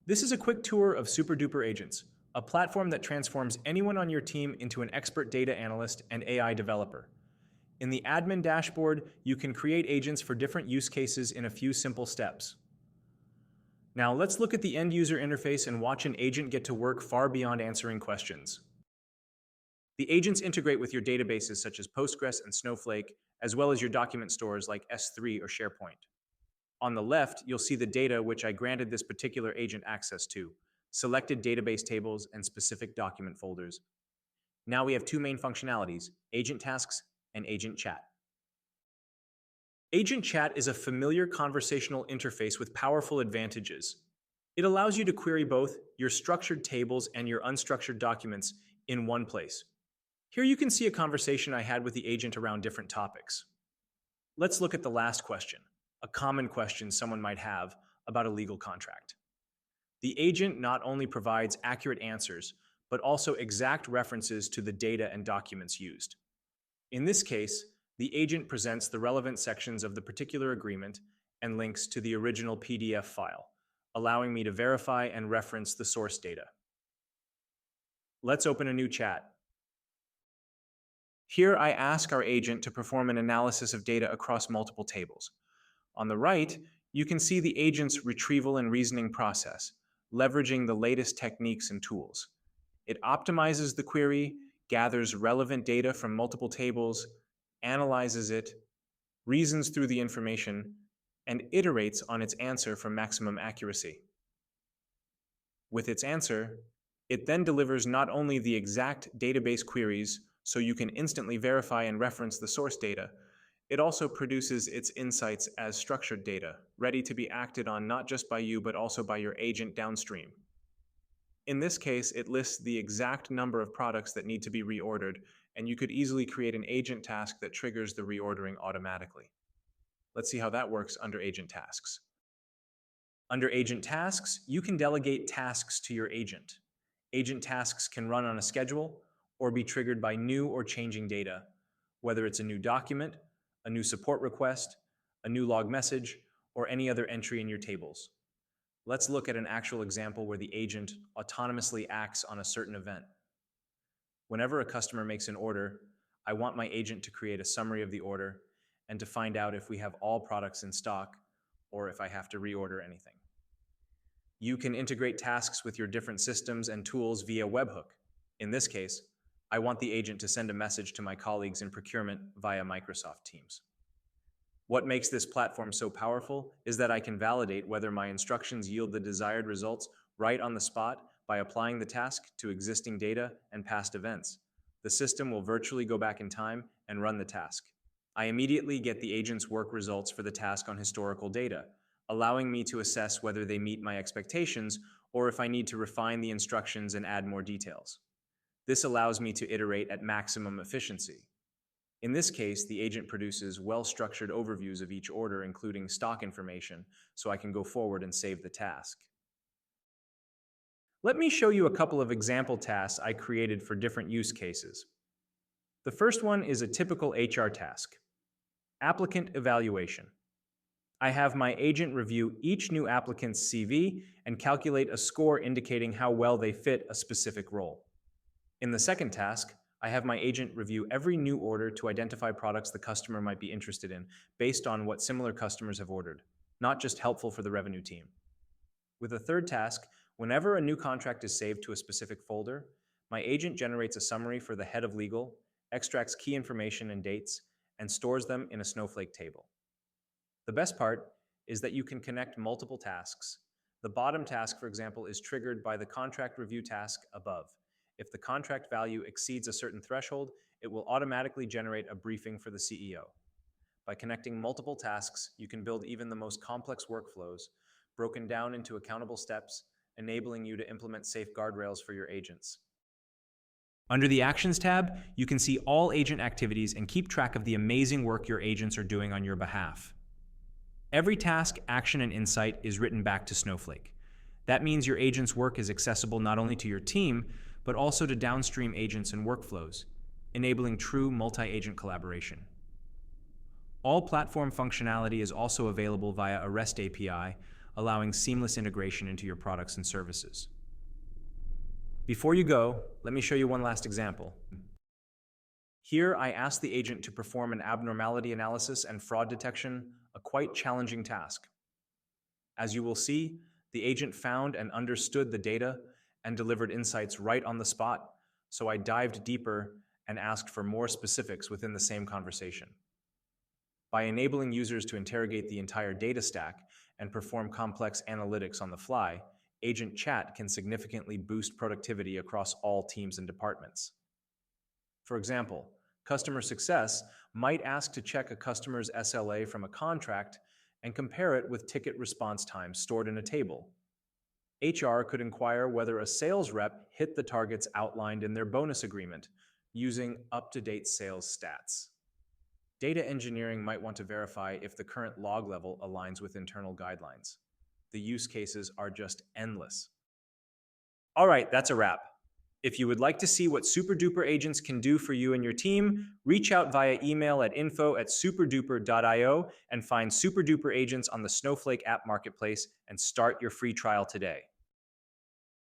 This is a quick tour of Superduper Agents, a platform that transforms anyone on your team into an expert data analyst and AI developer. In the admin dashboard, you can create agents for different use cases in a few simple steps. Now let's look at the end user interface and watch an agent get to work far beyond answering questions. The agents integrate with your databases such as Postgres and Snowflake, as well as your document stores like S3 or SharePoint. On the left, you'll see the data which I granted this particular agent access to, selected database tables and specific document folders. Now we have two main functionalities, agent tasks and agent chat. Agent chat is a familiar conversational interface with powerful advantages. It allows you to query both your structured tables and your unstructured documents in one place. Here you can see a conversation I had with the agent around different topics. Let's look at the last question, a common question someone might have about a legal contract. The agent not only provides accurate answers, but also exact references to the data and documents used. In this case, the agent presents the relevant sections of the particular agreement and links to the original PDF file, allowing me to verify and reference the source data. Let's open a new chat. Here I ask our agent to perform an analysis of data across multiple tables. On the right, you can see the agent's retrieval and reasoning process, leveraging the latest techniques and tools. It optimizes the query, gathers relevant data from multiple tables, analyzes it, reasons through the information, and iterates on its answer for maximum accuracy. With its answer, it then delivers not only the exact database queries so you can instantly verify and reference the source data, it also produces its insights as structured data, ready to be acted on not just by you but also by your agent downstream. In this case, it lists the exact number of products that need to be reordered, and you could easily create an agent task that triggers the reordering automatically. Let's see how that works under agent tasks. Under agent tasks, you can delegate tasks to your agent. Agent tasks can run on a schedule or be triggered by new or changing data, whether it's a new document, a new support request, a new log message, or any other entry in your tables. Let's look at an actual example where the agent autonomously acts on a certain event. Whenever a customer makes an order, I want my agent to create a summary of the order and to find out if we have all products in stock or if I have to reorder anything. You can integrate tasks with your different systems and tools via webhook. In this case, I want the agent to send a message to my colleagues in procurement via Microsoft Teams. What makes this platform so powerful is that I can validate whether my instructions yield the desired results right on the spot by applying the task to existing data and past events. The system will virtually go back in time and run the task. I immediately get the agent's work results for the task on historical data, allowing me to assess whether they meet my expectations or if I need to refine the instructions and add more details. This allows me to iterate at maximum efficiency. In this case, the agent produces well-structured overviews of each order, including stock information, so I can go forward and save the task. Let me show you a couple of example tasks I created for different use cases. The first one is a typical HR task, applicant evaluation. I have my agent review each new applicant's CV and calculate a score indicating how well they fit a specific role. In the second task, I have my agent review every new order to identify products the customer might be interested in based on what similar customers have ordered, not just helpful for the revenue team. With the third task, whenever a new contract is saved to a specific folder, my agent generates a summary for the head of legal, extracts key information and dates, and stores them in a Snowflake table. The best part is that you can connect multiple tasks. The bottom task, for example, is triggered by the contract review task above. If the contract value exceeds a certain threshold, it will automatically generate a briefing for the CEO. By connecting multiple tasks, you can build even the most complex workflows, broken down into accountable steps, enabling you to implement safe guardrails for your agents. Under the Actions tab, you can see all agent activities and keep track of the amazing work your agents are doing on your behalf. Every task, action, and insight is written back to Snowflake. That means your agent's work is accessible not only to your team, but also to downstream agents and workflows, enabling true multi-agent collaboration. All platform functionality is also available via a REST API, allowing seamless integration into your products and services. Before you go, let me show you one last example. Here, I asked the agent to perform an abnormality analysis and fraud detection, a quite challenging task. As you will see, the agent found and understood the data and delivered insights right on the spot, so I dived deeper and asked for more specifics within the same conversation. By enabling users to interrogate the entire data stack and perform complex analytics on the fly, Agent Chat can significantly boost productivity across all teams and departments. For example, customer success might ask to check a customer's SLA from a contract and compare it with ticket response times stored in a table. HR could inquire whether a sales rep hit the targets outlined in their bonus agreement using up-to-date sales stats. Data engineering might want to verify if the current log level aligns with internal guidelines. The use cases are just endless. All right, that's a wrap. If you would like to see what Superduper Agents can do for you and your team, reach out via email at info@superduper.io and find Superduper Agents on the Snowflake app marketplace and start your free trial today.